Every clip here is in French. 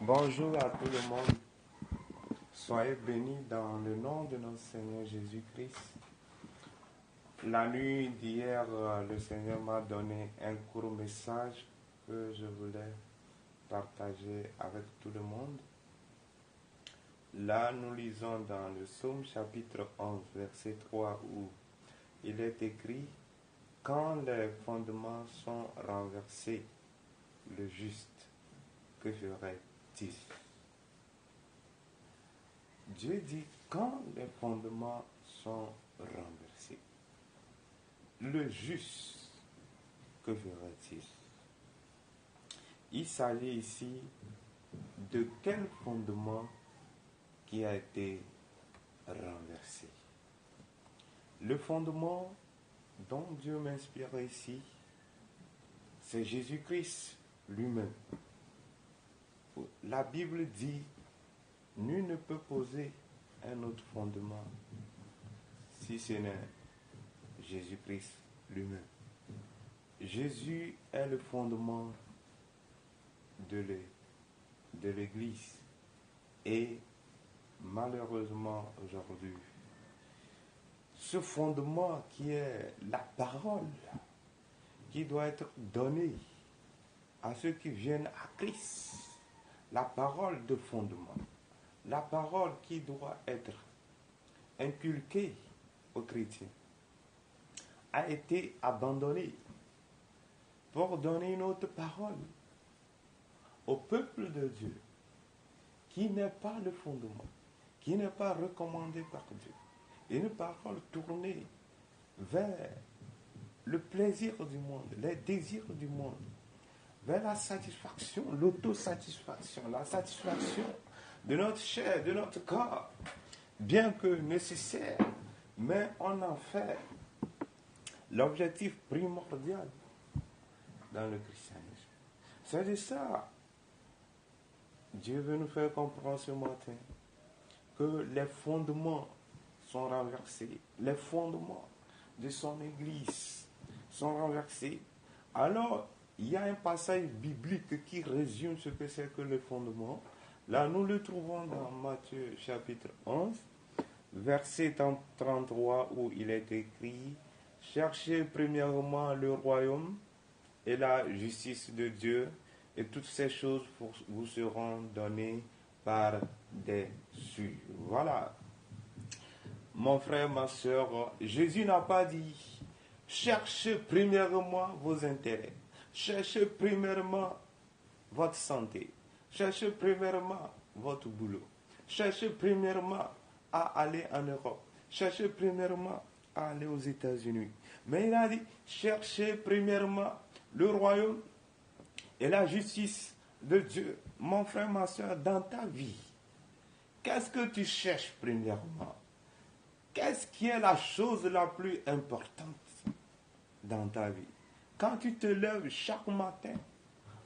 Bonjour à tout le monde. Soyez bénis dans le nom de notre Seigneur Jésus-Christ. La nuit d'hier, le Seigneur m'a donné un court message que je voulais partager avec tout le monde. Là, nous lisons dans le psaume chapitre 11, verset 3, où il est écrit « Quand les fondements sont renversés, le juste, que ferait-il » Dieu dit quand les fondements sont renversés, le juste, que fera-t-il? Il s'agit ici de quel fondement qui a été renversé. Le fondement dont Dieu m'inspire ici, c'est Jésus-Christ lui-même. La Bible dit nul ne peut poser un autre fondement si ce n'est Jésus-Christ lui-même. Jésus est le fondement de l'Église. Et malheureusement aujourd'hui, ce fondement qui est la parole, qui doit être donnée à ceux qui viennent à Christ, la parole de fondement, la parole qui doit être inculquée aux chrétiens, a été abandonnée pour donner une autre parole au peuple de Dieu, qui n'est pas le fondement, qui n'est pas recommandé par Dieu. Une parole tournée vers le plaisir du monde, les désirs du monde, vers la satisfaction, l'autosatisfaction, la satisfaction de notre chair, de notre corps, bien que nécessaire, mais on en fait l'objectif primordial dans le christianisme. C'est de ça, Dieu veut nous faire comprendre ce matin que les fondements sont renversés, les fondements de son Église sont renversés. Alors, il y a un passage biblique qui résume ce que c'est que le fondement. Là, nous le trouvons dans Matthieu chapitre 11, verset 33, où il est écrit « Cherchez premièrement le royaume et la justice de Dieu, et toutes ces choses vous seront données par-dessus. » Voilà. Mon frère, ma soeur, Jésus n'a pas dit « Cherchez premièrement vos intérêts, cherchez premièrement votre santé, cherchez premièrement votre boulot, cherchez premièrement à aller en Europe, cherchez premièrement à aller aux États-Unis. » Mais il a dit « Cherchez premièrement le royaume et la justice de Dieu. » Mon frère, ma soeur, dans ta vie, qu'est-ce que tu cherches premièrement? Qu'est-ce qui est la chose la plus importante dans ta vie? Quand tu te lèves chaque matin,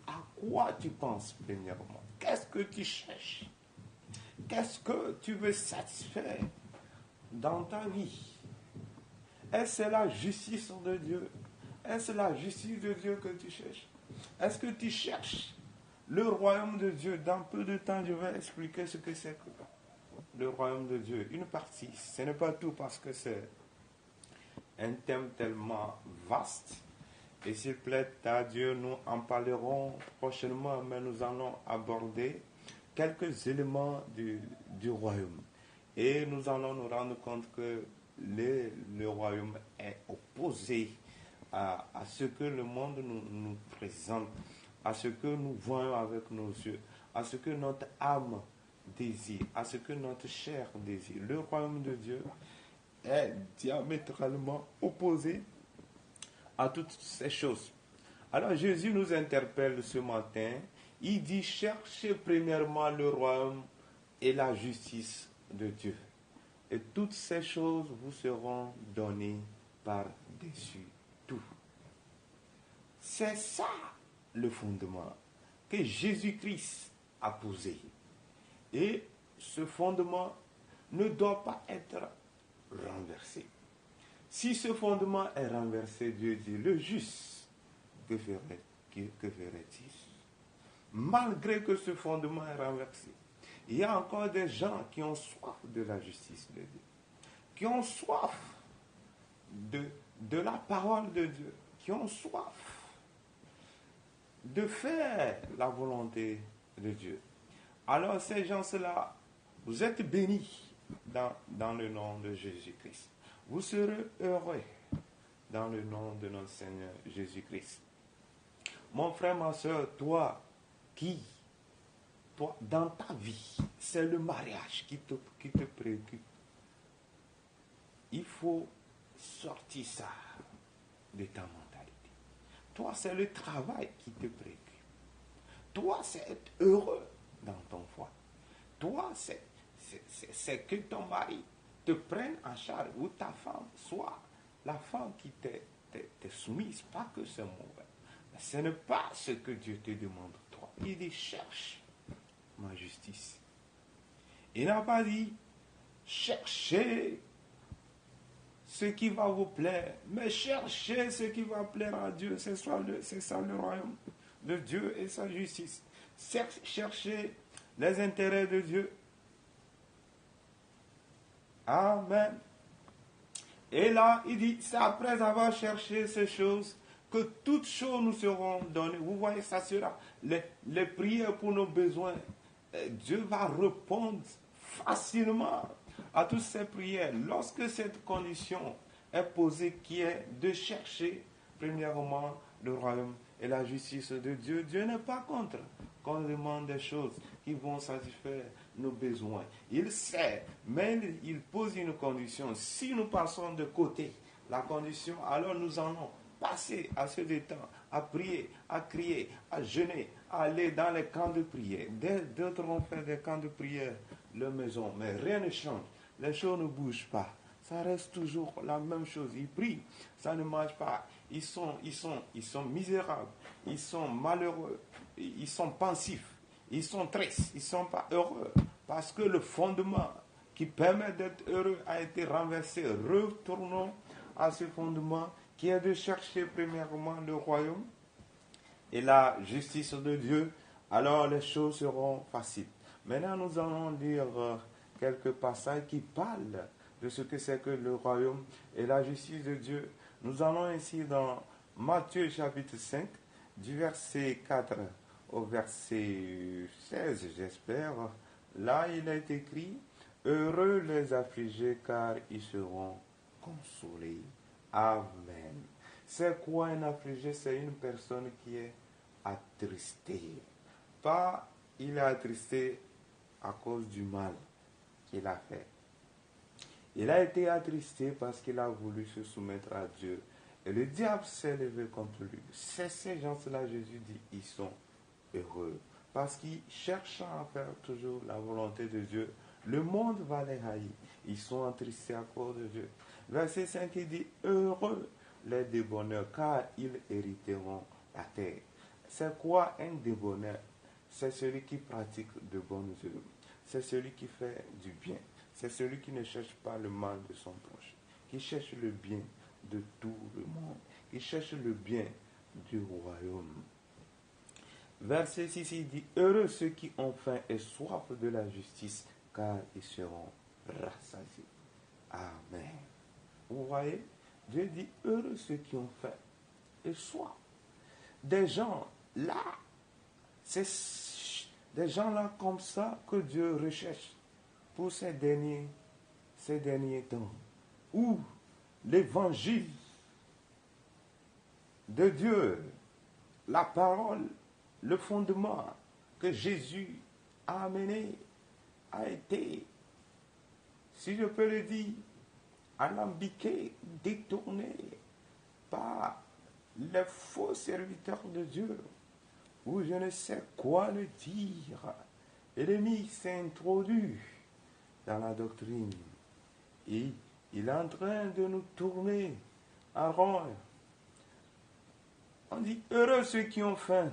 à quoi tu penses premièrement? Qu'est-ce que tu cherches? Qu'est-ce que tu veux satisfaire dans ta vie? Est-ce la justice de Dieu? Est-ce la justice de Dieu que tu cherches? Est-ce que tu cherches le royaume de Dieu? Dans peu de temps, je vais expliquer ce que c'est que le royaume de Dieu. Une partie, ce n'est pas tout parce que c'est un thème tellement vaste. Et s'il plaît à Dieu, nous en parlerons prochainement, mais nous allons aborder quelques éléments du royaume. Et nous allons nous rendre compte que le royaume est opposé à ce que le monde nous présente, à ce que nous voyons avec nos yeux, à ce que notre âme désire, à ce que notre chair désire. Le royaume de Dieu est diamétralement opposé à toutes ces choses. Alors Jésus nous interpelle ce matin. Il dit, cherchez premièrement le royaume et la justice de Dieu. Et toutes ces choses vous seront données par-dessus tout. C'est ça le fondement que Jésus-Christ a posé. Et ce fondement ne doit pas être renversé. Si ce fondement est renversé, Dieu dit, le juste, que ferait-il? malgré que ce fondement est renversé, il y a encore des gens qui ont soif de la justice de Dieu, qui ont soif de la parole de Dieu, qui ont soif de faire la volonté de Dieu. Alors ces gens-là, vous êtes bénis dans le nom de Jésus-Christ. Vous serez heureux dans le nom de notre Seigneur Jésus-Christ. Mon frère, ma soeur, toi, dans ta vie, c'est le mariage qui te préoccupe. Il faut sortir ça de ta mentalité. Toi, c'est le travail qui te préoccupe. Toi, c'est être heureux dans ton foyer. Toi, c'est que ton mari te prenne en charge, ou ta femme soit la femme qui t'est soumise. Pas que c'est mauvais. Mais ce n'est pas ce que Dieu te demande, toi. Il dit, cherche ma justice. Il n'a pas dit, cherchez ce qui va vous plaire, mais cherchez ce qui va plaire à Dieu. C'est ça le royaume de Dieu et sa justice. Cherchez les intérêts de Dieu. Amen. Et là, il dit, c'est après avoir cherché ces choses que toutes choses nous seront données. Vous voyez, ça sera les prières pour nos besoins. Dieu va répondre facilement à toutes ces prières. Lorsque cette condition est posée, qui est de chercher premièrement le royaume et la justice de Dieu, Dieu n'est pas contre qu'on demande des choses qui vont satisfaire nos besoins. Il sait, mais il pose une condition. Si nous passons de côté la condition, alors nous allons passer à ce temps à prier, à crier, à jeûner, à aller dans les camps de prière. D'autres ont fait des camps de prière, leur maison, mais rien ne change. Les choses ne bougent pas. Ça reste toujours la même chose. Ils prient, ça ne marche pas. Ils sont misérables, ils sont malheureux, ils sont pensifs, ils sont tristes, ils ne sont pas heureux. Parce que le fondement qui permet d'être heureux a été renversé. Retournons à ce fondement qui est de chercher premièrement le royaume et la justice de Dieu. Alors les choses seront faciles. Maintenant, nous allons lire quelques passages qui parlent de ce que c'est que le royaume et la justice de Dieu. Nous allons ainsi dans Matthieu chapitre 5, du verset 4 au verset 16, j'espère. Là, il est écrit, « Heureux les affligés, car ils seront consolés. » Amen. C'est quoi un affligé? C'est une personne qui est attristée. Pas, il est attristé à cause du mal qu'il a fait. Il a été attristé parce qu'il a voulu se soumettre à Dieu. Et le diable s'est levé contre lui. C'est ces gens-là, Jésus dit, ils sont heureux. Parce qu'ils cherchent à faire toujours la volonté de Dieu. Le monde va les haïr. Ils sont attristés à cause de Dieu. Verset 5, il dit, heureux les débonneurs, car ils hériteront la terre. C'est quoi un débonneur? C'est celui qui pratique de bonnes œuvres. C'est celui qui fait du bien. C'est celui qui ne cherche pas le mal de son proche, qui cherche le bien de tout le monde, qui cherche le bien du royaume. Verset 6, il dit, heureux ceux qui ont faim et soif de la justice, car ils seront rassasiés. Amen. Vous voyez, Dieu dit, heureux ceux qui ont faim et soif. Des gens là, c'est des gens là comme ça que Dieu recherche pour ces derniers temps, où l'évangile de Dieu, la parole, le fondement que Jésus a amené, a été, si je peux le dire, alambiqué, détourné par les faux serviteurs de Dieu, où je ne sais quoi le dire. L'ennemi s'est introduit dans la doctrine. Et il est en train de nous tourner en rond. On dit, heureux ceux qui ont faim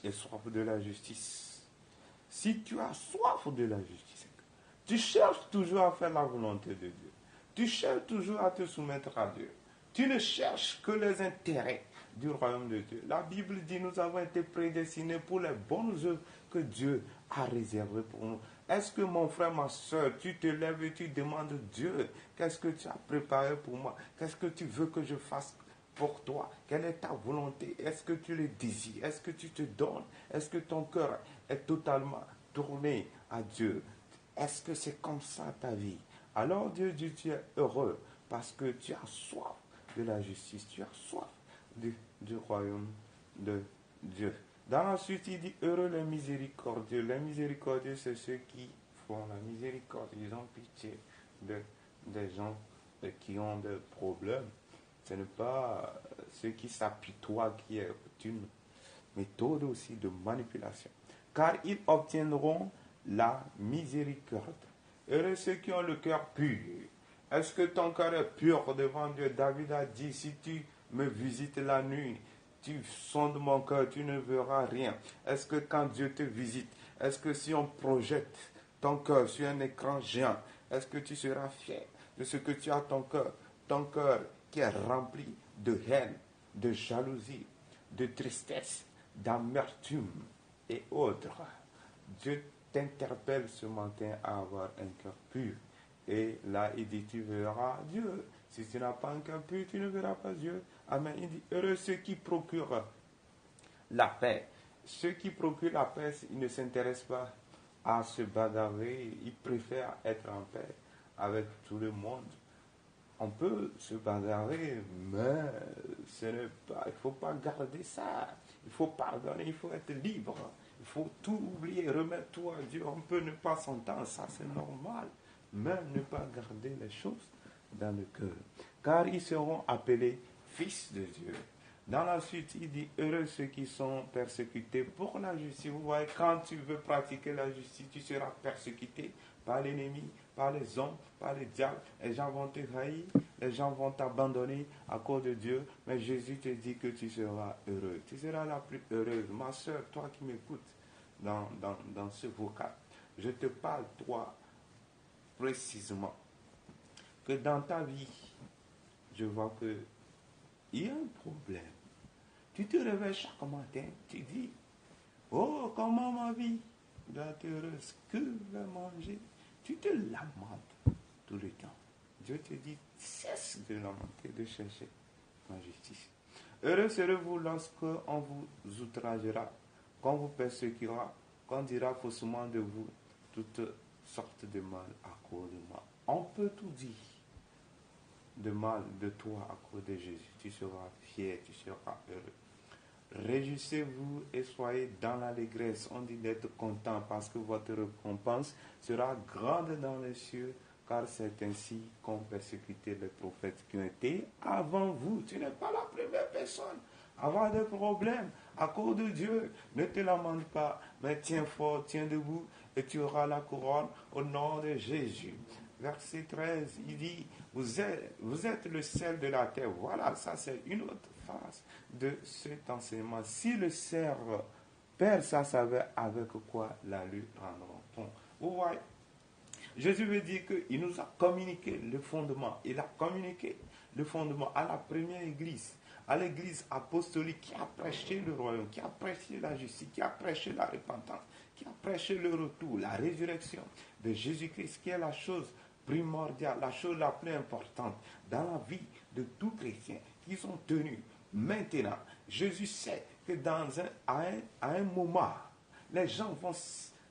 et soif de la justice. Si tu as soif de la justice, tu cherches toujours à faire la volonté de Dieu. Tu cherches toujours à te soumettre à Dieu. Tu ne cherches que les intérêts. du royaume de Dieu. La Bible dit nous avons été prédestinés pour les bonnes œuvres que Dieu a réservées pour nous. Est-ce que mon frère, ma soeur, tu te lèves et tu demandes Dieu, qu'est-ce que tu as préparé pour moi? Qu'est-ce que tu veux que je fasse pour toi? Quelle est ta volonté? Est-ce que tu le désires? Est-ce que tu te donnes? Est-ce que ton cœur est totalement tourné à Dieu? Est-ce que c'est comme ça ta vie? Alors Dieu dit, tu es heureux parce que tu as soif de la justice, tu as soif du royaume de Dieu. Dans la suite, il dit, heureux les miséricordieux. Les miséricordieux, c'est ceux qui font la miséricorde. Ils ont pitié des gens qui ont des problèmes. Ce n'est pas ceux qui s'apitoient, qui est une méthode aussi de manipulation. Car ils obtiendront la miséricorde. Heureux ceux qui ont le cœur pur. Est-ce que ton cœur est pur devant Dieu? David a dit, si tu me visites la nuit, tu sondes mon cœur, tu ne verras rien. Est-ce que quand Dieu te visite, est-ce que si on projette ton cœur sur un écran géant, est-ce que tu seras fier de ce que tu as ton cœur qui est rempli de haine, de jalousie, de tristesse, d'amertume et autres? Dieu t'interpelle ce matin à avoir un cœur pur. Et là, il dit, tu verras Dieu. Si tu n'as pas un cœur pur, tu ne verras pas Dieu. Amen. Il dit, heureux ceux qui procurent la paix. Ceux qui procurent la paix, ils ne s'intéressent pas à se bagarrer. Ils préfèrent être en paix avec tout le monde. On peut se bagarrer, mais ce n'est pas, il ne faut pas garder ça. Il faut pardonner, il faut être libre. Il faut tout oublier, remettre tout à Dieu. On peut ne pas s'entendre, ça c'est normal. Mais ne pas garder les choses dans le cœur. Car ils seront appelés fils de Dieu. Dans la suite, il dit, heureux ceux qui sont persécutés pour la justice. Vous voyez, quand tu veux pratiquer la justice, tu seras persécuté par l'ennemi, par les hommes, par les diables. Les gens vont te haïr, les gens vont t'abandonner à cause de Dieu. Mais Jésus te dit que tu seras heureux. Tu seras la plus heureuse. Ma soeur, toi qui m'écoutes dans ce vocal, je te parle, toi, précisément, que dans ta vie, je vois que il y a un problème. Tu te réveilles chaque matin, tu dis, oh, comment ma vie doit être heureuse, que je vais manger. Tu te lamentes tout le temps. Dieu te dit, cesse de lamenter, de chercher ma justice. Heureux serez-vous lorsque on vous outragera, qu'on vous persécutera, qu'on dira faussement de vous toutes sortes de mal à cause de moi. On peut tout dire de mal de toi à cause de Jésus. Tu seras fier, tu seras heureux. Réjouissez-vous et soyez dans l'allégresse. On dit d'être content parce que votre récompense sera grande dans les cieux, car c'est ainsi qu'ont persécuté les prophètes qui ont été avant vous. Tu n'es pas la première personne à avoir des problèmes à cause de Dieu. Ne te lamente pas, mais tiens fort, tiens debout, et tu auras la couronne au nom de Jésus. Verset 13, il dit, vous êtes le sel de la terre. Voilà, ça c'est une autre phase de cet enseignement. Si le cerf perd sa saveur, avec quoi la lui rendra-t-on? Vous voyez, Jésus veut dire qu'il nous a communiqué le fondement. Il a communiqué le fondement à la première église, à l'église apostolique qui a prêché le royaume, qui a prêché la justice, qui a prêché la repentance, qui a prêché le retour, la résurrection de Jésus-Christ, qui est la chose primordiale, la chose la plus importante dans la vie de tout chrétien, qui sont tenus. Maintenant, Jésus sait que à un moment, les gens vont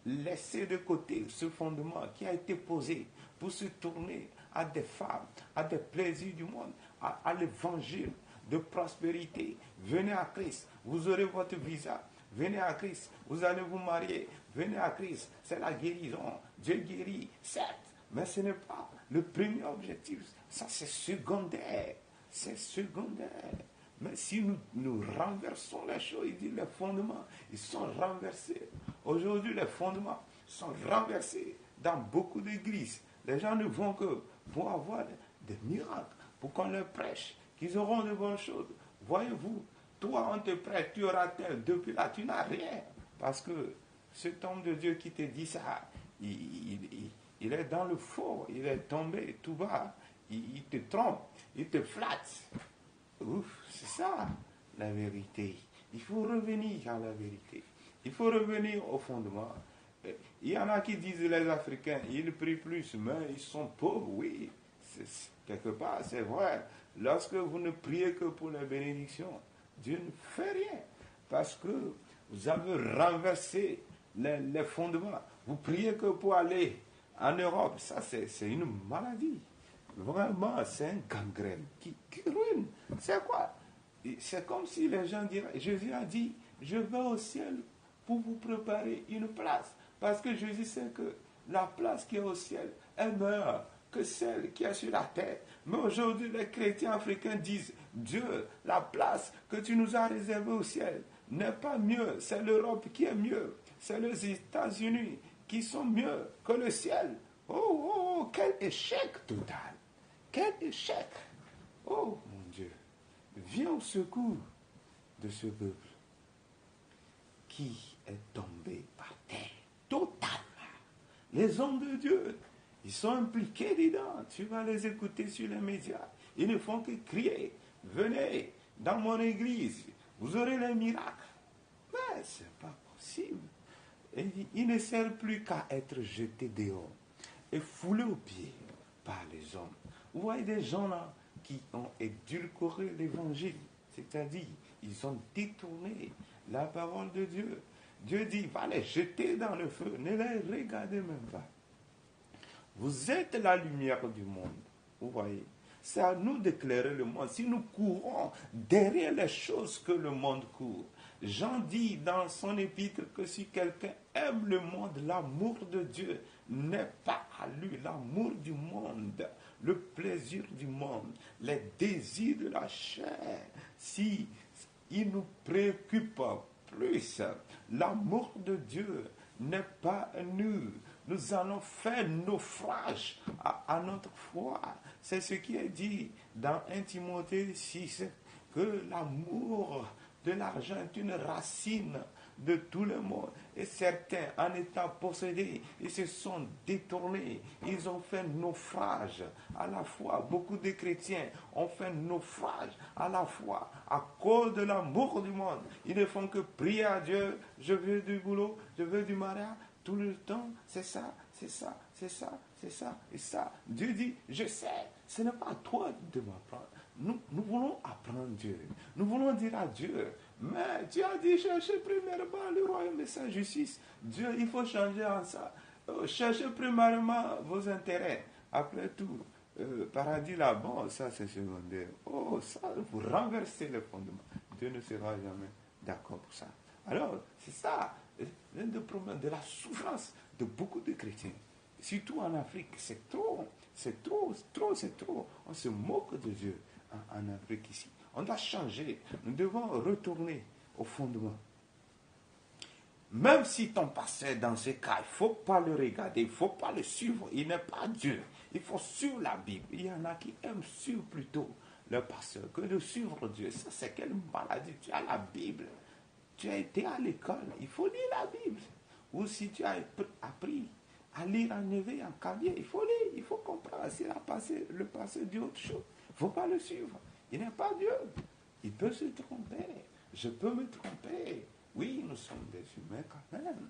laisser de côté ce fondement qui a été posé pour se tourner à des femmes, à des plaisirs du monde, à l'évangile de prospérité. Venez à Christ, vous aurez votre visa. Venez à Christ, vous allez vous marier. Venez à Christ, c'est la guérison. Dieu guérit, certes, mais ce n'est pas le premier objectif. Ça, c'est secondaire. C'est secondaire. Mais si nous renversons les choses, il dit les fondements, ils sont renversés. Aujourd'hui, les fondements sont renversés dans beaucoup d'églises. Les gens ne vont que pour avoir des miracles, pour qu'on leur prêche, qu'ils auront de bonnes choses. Voyez-vous, toi, on te prête, tu auras tel. Depuis là, tu n'as rien. Parce que cet homme de Dieu qui te dit ça, il est dans le faux, il est tombé tout bas, il te trompe, il te flatte. Ouf, c'est ça. la vérité. Il faut revenir à la vérité. Il faut revenir au fondement. Il y en a qui disent les Africains, ils prient plus, mais ils sont pauvres, oui. Quelque part, c'est vrai. Lorsque vous ne priez que pour les bénédictions, Dieu ne fait rien. Parce que vous avez renversé les fondements. Vous priez que pour aller en Europe. Ça, c'est une maladie. Vraiment, c'est un gangrène qui ruine. C'est quoi? C'est comme si les gens diraient, Jésus a dit, je vais au ciel pour vous préparer une place. Parce que Jésus sait que la place qui est au ciel est meilleure que celle qui est sur la terre. Mais aujourd'hui, les chrétiens africains disent, Dieu, la place que tu nous as réservée au ciel n'est pas mieux. C'est l'Europe qui est mieux. C'est les États-Unis qui sont mieux que le ciel. Oh, oh, oh, quel échec total. Quel échec. Oh, mon Dieu. Viens au secours de ce peuple qui est tombé par terre, totalement. Les hommes de Dieu, ils sont impliqués dedans. Tu vas les écouter sur les médias. Ils ne font que crier, venez dans mon église, vous aurez les miracles. Mais ce n'est pas possible. Et il ne sert plus qu'à être jeté dehors et foulé aux pieds par les hommes. Vous voyez des gens là qui ont édulcoré l'évangile, c'est-à-dire ils ont détourné la parole de Dieu. Dieu dit, va les jeter dans le feu, ne les regardez même pas. Vous êtes la lumière du monde, vous voyez. C'est à nous d'éclairer le monde. Si nous courons derrière les choses que le monde court, Jean dit dans son épître que si quelqu'un aime le monde, l'amour de Dieu n'est pas à lui. L'amour du monde, le plaisir du monde, les désirs de la chair, si il nous préoccupe plus, l'amour de Dieu n'est pas nous. Nous allons faire naufrage à notre foi. C'est ce qui est dit dans 1 Timothée 6, que l'amour de l'argent est une racine de tout le monde. Et certains, en étant possédés, ils se sont détournés. Ils ont fait naufrage à la foi. Beaucoup de chrétiens ont fait naufrage à la foi à cause de l'amour du monde. Ils ne font que prier à Dieu. Je veux du boulot, je veux du mariage. Tout le temps, c'est ça, c'est ça, c'est ça, c'est ça, et ça. Dieu dit, je sais, ce n'est pas à toi de m'apprendre. Nous voulons apprendre Dieu. Nous voulons dire à Dieu, mais Dieu a dit, cherchez premièrement le royaume et sa justice. Dieu, il faut changer en ça. Cherchez premièrement vos intérêts. Après tout, paradis là-bas, ça c'est secondaire. Oh, ça, vous renversez le fondement. Dieu ne sera jamais d'accord pour ça. Alors, c'est ça, l'un des problèmes de la souffrance de beaucoup de chrétiens. Surtout en Afrique, c'est trop, c'est trop, c'est trop, c'est trop. On se moque de Dieu en Afrique ici. On doit changer. Nous devons retourner au fondement. Même si ton pasteur est dans ce cas, il ne faut pas le regarder, il ne faut pas le suivre. Il n'est pas Dieu. Il faut suivre la Bible. Il y en a qui aiment suivre plutôt le pasteur que de suivre Dieu. Ça, c'est quelle maladie. Tu as la Bible. Tu as été à l'école. Il faut lire la Bible. Ou si tu as appris à lire en éveil, en cavier, il faut lire. Il faut comprendre. Si le pasteur dit autre chose, il ne faut pas le suivre. Il n'est pas Dieu. Il peut se tromper. Je peux me tromper. Oui, nous sommes des humains quand même.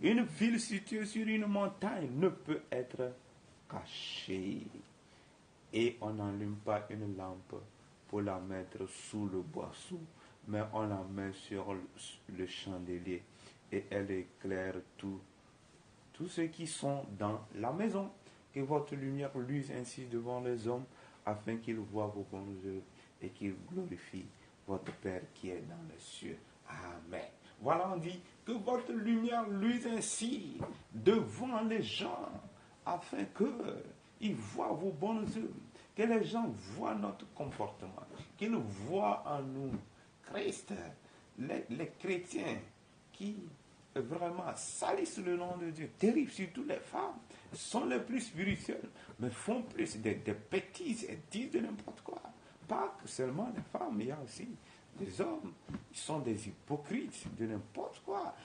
Une ville située sur une montagne ne peut être cachée. Et on n'allume pas une lampe pour la mettre sous le boisseau, mais on la met sur le chandelier et elle éclaire tous ceux qui sont dans la maison. Que votre lumière luise ainsi devant les hommes, afin qu'ils voient vos bonnes œuvres et qu'ils glorifient votre Père qui est dans les cieux. Amen. Voilà, on dit que votre lumière luise ainsi devant les gens, afin qu'ils voient vos bonnes œuvres, que les gens voient notre comportement, qu'ils voient en nous Christ. Les chrétiens qui vraiment salissent le nom de Dieu, terrible, surtout les femmes, sont les plus spirituelles, mais font plus des bêtises et disent de n'importe quoi. Pas que seulement les femmes, il y a aussi des hommes, ils sont des hypocrites de n'importe quoi.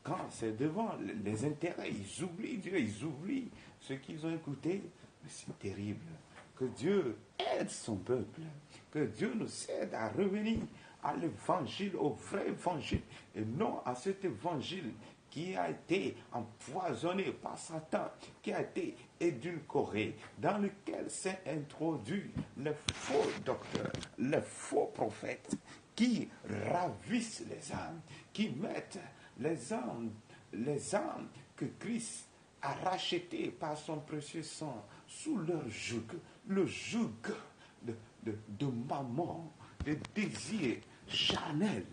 Quand c'est devant les intérêts, ils oublient Dieu, ils oublient ce qu'ils ont écouté. Mais c'est terrible Que Dieu aide son peuple. Que Dieu nous aide à revenir à l'évangile, au vrai évangile, et non à cet évangile qui a été empoisonné par Satan, qui a été édulcoré, dans lequel s'est introduit les faux docteurs, les faux prophètes, qui ravissent les âmes, qui mettent les âmes que Christ a rachetées par son précieux sang sous leur joug, le joug de maman, de désir charnel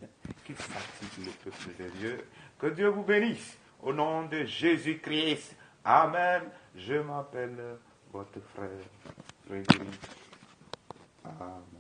qui fatigue le peuple de Dieu. Que Dieu vous bénisse. Au nom de Jésus-Christ. Amen. Je m'appelle votre frère Frédéric. Amen.